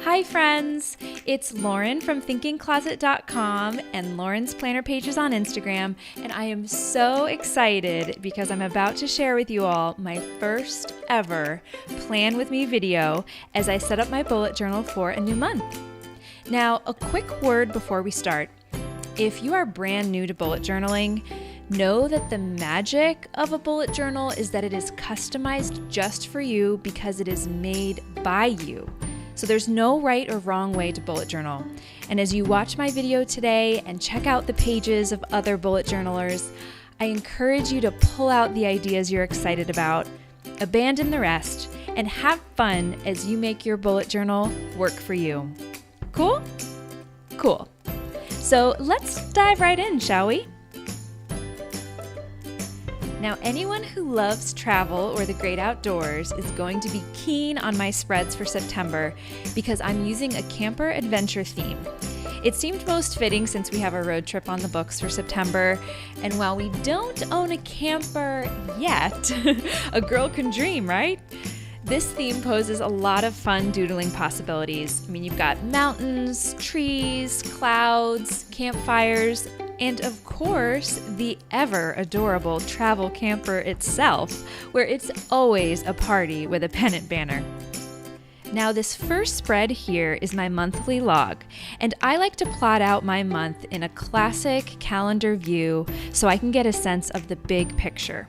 Hi friends, it's Lauren from thinkingcloset.com and Lauren's Planner Pages on Instagram, and I am so excited because I'm about to share with you all my first ever Plan With Me video as I set up my bullet journal for a new month. Now, a quick word before we start. If you are brand new to bullet journaling, know that the magic of a bullet journal is that it is customized just for you because it is made by you. So there's no right or wrong way to bullet journal. And as you watch my video today and check out the pages of other bullet journalers, I encourage you to pull out the ideas you're excited about, abandon the rest, and have fun as you make your bullet journal work for you. Cool? Cool. So let's dive right in, shall we? Now, anyone who loves travel or the great outdoors is going to be keen on my spreads for September because I'm using a camper adventure theme. It seemed most fitting since we have a road trip on the books for September, and while we don't own a camper yet, a girl can dream, right? This theme poses a lot of fun doodling possibilities. I mean, you've got mountains, trees, clouds, campfires, and of course, the ever adorable travel camper itself, where it's always a party with a pennant banner. Now, this first spread here is my monthly log, and I like to plot out my month in a classic calendar view so I can get a sense of the big picture.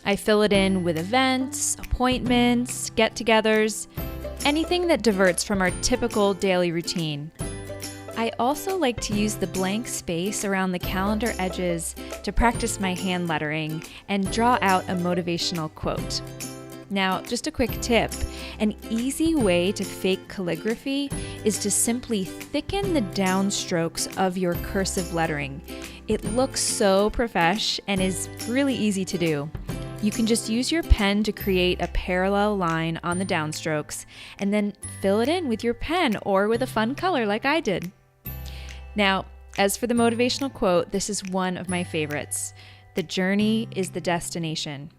I fill it in with events, appointments, get-togethers, anything that diverts from our typical daily routine. I also like to use the blank space around the calendar edges to practice my hand lettering and draw out a motivational quote. Now, just a quick tip, an easy way to fake calligraphy is to simply thicken the downstrokes of your cursive lettering. It looks so profesh and is really easy to do. You can just use your pen to create a parallel line on the downstrokes and then fill it in with your pen or with a fun color like I did. Now, as for the motivational quote, this is one of my favorites. The journey is the destination.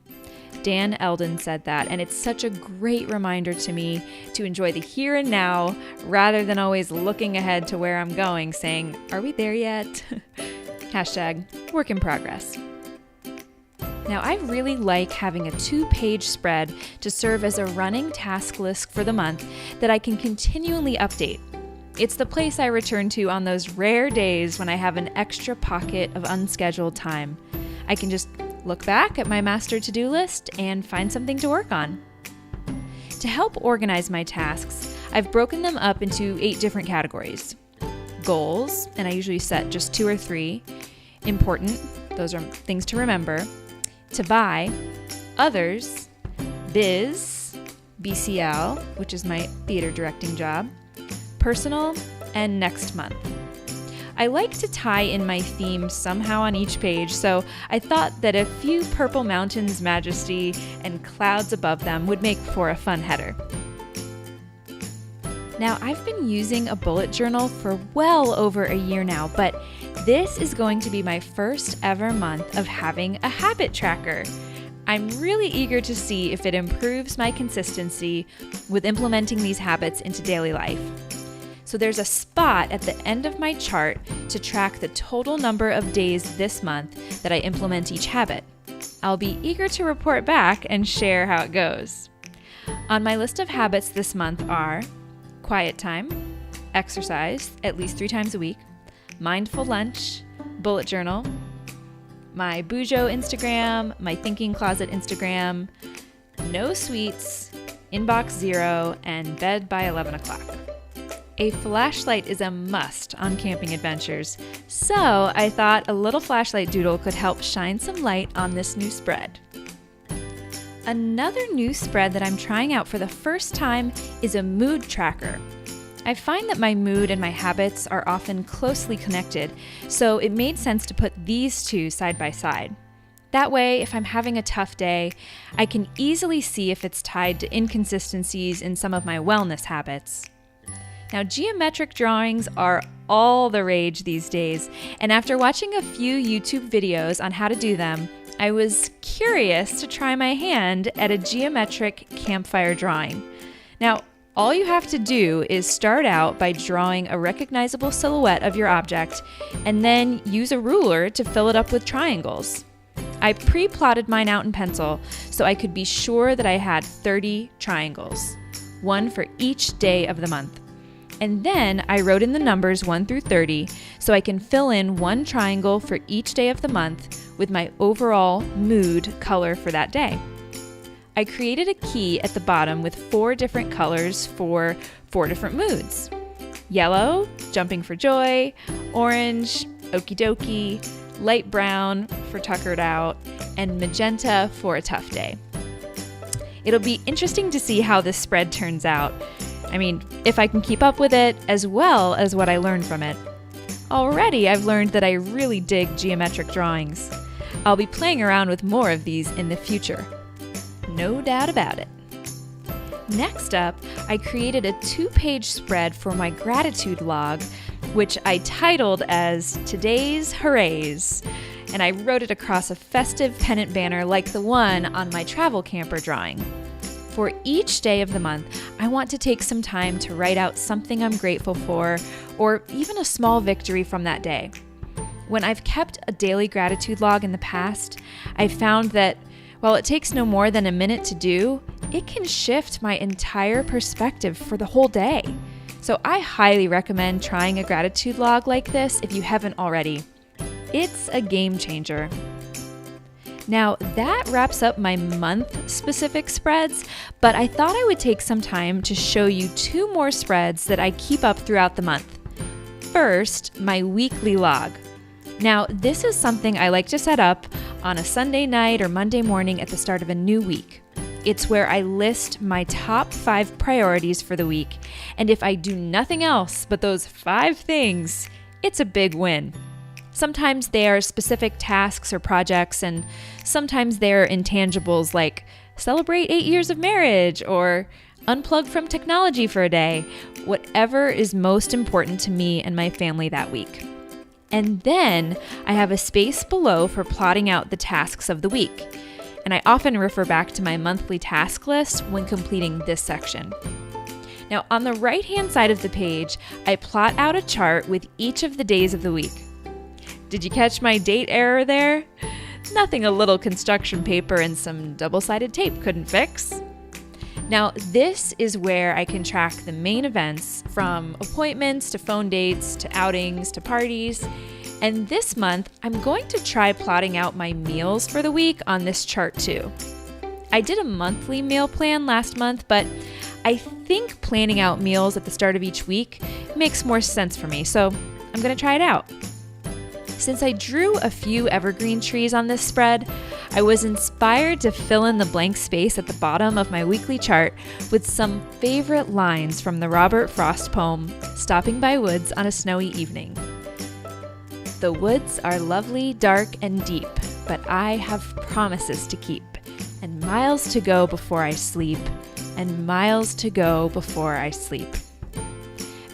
Dan Eldon said that, and it's such a great reminder to me to enjoy the here and now rather than always looking ahead to where I'm going, saying, "Are we there yet?" Hashtag work in progress. Now, I really like having a 2-page spread to serve as a running task list for the month that I can continually update. It's the place I return to on those rare days when I have an extra pocket of unscheduled time. I can just look back at my master to-do list and find something to work on. To help organize my tasks, I've broken them up into 8 different categories. Goals, and I usually set just 2 or 3. Important, those are things to remember. To buy, others, biz, BCL, which is my theater directing job, personal, and next month. I like to tie in my theme somehow on each page, so I thought that a few purple mountains, majesty, and clouds above them would make for a fun header. Now, I've been using a bullet journal for well over a year now, but this is going to be my first ever month of having a habit tracker. I'm really eager to see if it improves my consistency with implementing these habits into daily life. So there's a spot at the end of my chart to track the total number of days this month that I implement each habit. I'll be eager to report back and share how it goes. On my list of habits this month are quiet time, exercise at least 3 times a week, mindful lunch, bullet journal, my Bujo Instagram, my Thinking Closet Instagram, no sweets, inbox 0, and bed by 11 o'clock. A flashlight is a must on camping adventures, so I thought a little flashlight doodle could help shine some light on this new spread. Another new spread that I'm trying out for the first time is a mood tracker. I find that my mood and my habits are often closely connected, so it made sense to put these two side by side. That way, if I'm having a tough day, I can easily see if it's tied to inconsistencies in some of my wellness habits. Now, geometric drawings are all the rage these days, and after watching a few YouTube videos on how to do them, I was curious to try my hand at a geometric campfire drawing. Now, All you have to do is start out by drawing a recognizable silhouette of your object and then use a ruler to fill it up with triangles. I pre-plotted mine out in pencil so I could be sure that I had 30 triangles, one for each day of the month. And then I wrote in the numbers 1 through 30 so I can fill in one triangle for each day of the month with my overall mood color for that day. I created a key at the bottom with 4 different colors for 4 different moods. Yellow, jumping for joy; orange, okie dokie; light brown for tuckered out; and magenta for a tough day. It'll be interesting to see how this spread turns out. I mean, if I can keep up with it, as well as what I learned from it. Already, I've learned that I really dig geometric drawings. I'll be playing around with more of these in the future. No doubt about it. Next up, I created a 2-page spread for my gratitude log, which I titled as Today's Hoorays, and I wrote it across a festive pennant banner like the one on my travel camper drawing. For each day of the month, I want to take some time to write out something I'm grateful for, or even a small victory from that day. When I've kept a daily gratitude log in the past, I've found that while it takes no more than a minute to do, it can shift my entire perspective for the whole day. So I highly recommend trying a gratitude log like this if you haven't already. It's a game changer. Now that wraps up my month-specific spreads, but I thought I would take some time to show you 2 more spreads that I keep up throughout the month. First, my weekly log. Now, this is something I like to set up on a Sunday night or Monday morning at the start of a new week. It's where I list my top 5 priorities for the week, and if I do nothing else but those 5 things, it's a big win. Sometimes they are specific tasks or projects, and sometimes they're intangibles like celebrate 8 years of marriage or unplug from technology for a day, whatever is most important to me and my family that week. And then I have a space below for plotting out the tasks of the week. And I often refer back to my monthly task list when completing this section. Now, on the right-hand side of the page, I plot out a chart with each of the days of the week. Did you catch my date error there? Nothing a little construction paper and some double-sided tape couldn't fix. Now, this is where I can track the main events from appointments to phone dates to outings to parties. And this month, I'm going to try plotting out my meals for the week on this chart too. I did a monthly meal plan last month, but I think planning out meals at the start of each week makes more sense for me, so I'm going to try it out. Since I drew a few evergreen trees on this spread, I was inspired to fill in the blank space at the bottom of my weekly chart with some favorite lines from the Robert Frost poem, Stopping by Woods on a Snowy Evening. The woods are lovely, dark, and deep, but I have promises to keep, and miles to go before I sleep, and miles to go before I sleep.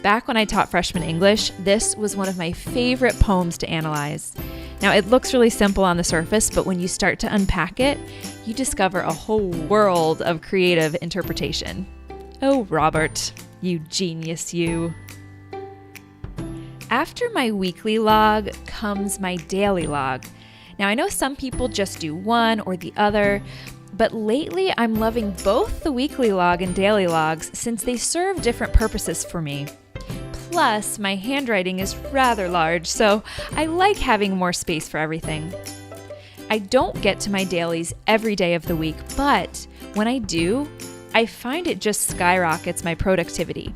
Back when I taught freshman English, this was one of my favorite poems to analyze. Now, it looks really simple on the surface, but when you start to unpack it, you discover a whole world of creative interpretation. Oh, Robert, you genius, you. After my weekly log comes my daily log. Now, I know some people just do one or the other, but lately I'm loving both the weekly log and daily logs since they serve different purposes for me. Plus, my handwriting is rather large, so I like having more space for everything. I don't get to my dailies every day of the week, but when I do, I find it just skyrockets my productivity.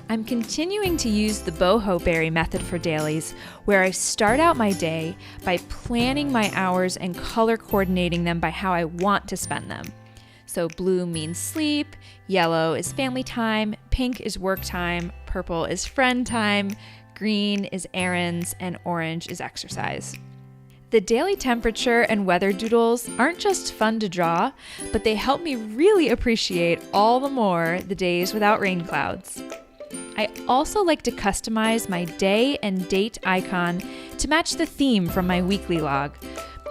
I'm continuing to use the boho berry method for dailies, where I start out my day by planning my hours and color coordinating them by how I want to spend them. So blue means sleep, yellow is family time, pink is work time, purple is friend time, green is errands, and orange is exercise. The daily temperature and weather doodles aren't just fun to draw, but they help me really appreciate all the more the days without rain clouds. I also like to customize my day and date icon to match the theme from my weekly log.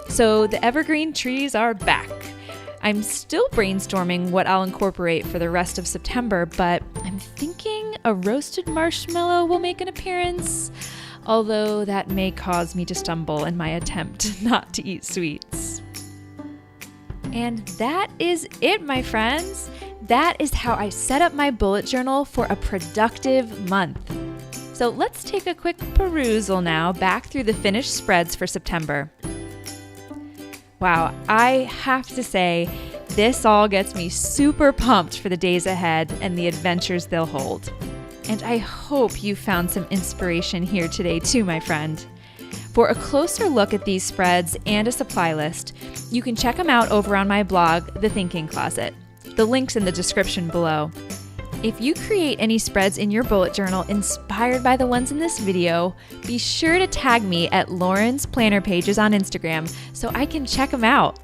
So the evergreen trees are back. I'm still brainstorming what I'll incorporate for the rest of September, but I'm thinking a roasted marshmallow will make an appearance, although that may cause me to stumble in my attempt not to eat sweets. And that is it, my friends. That is how I set up my bullet journal for a productive month. So let's take a quick perusal now back through the finished spreads for September. Wow, I have to say, this all gets me super pumped for the days ahead and the adventures they'll hold. And I hope you found some inspiration here today too, my friend. For a closer look at these spreads and a supply list, you can check them out over on my blog, The Thinking Closet. The link's in the description below. If you create any spreads in your bullet journal inspired by the ones in this video, be sure to tag me at Lauren's Planner Pages on Instagram so I can check them out.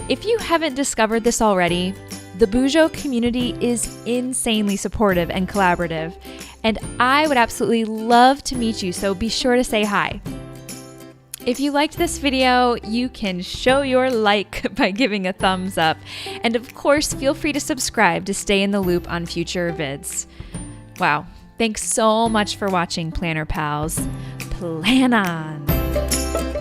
If you haven't discovered this already, the Bujo community is insanely supportive and collaborative, and I would absolutely love to meet you, so be sure to say hi. If you liked this video, you can show your like by giving a thumbs up. And of course, feel free to subscribe to stay in the loop on future vids. Wow, thanks so much for watching, Planner Pals. Plan on!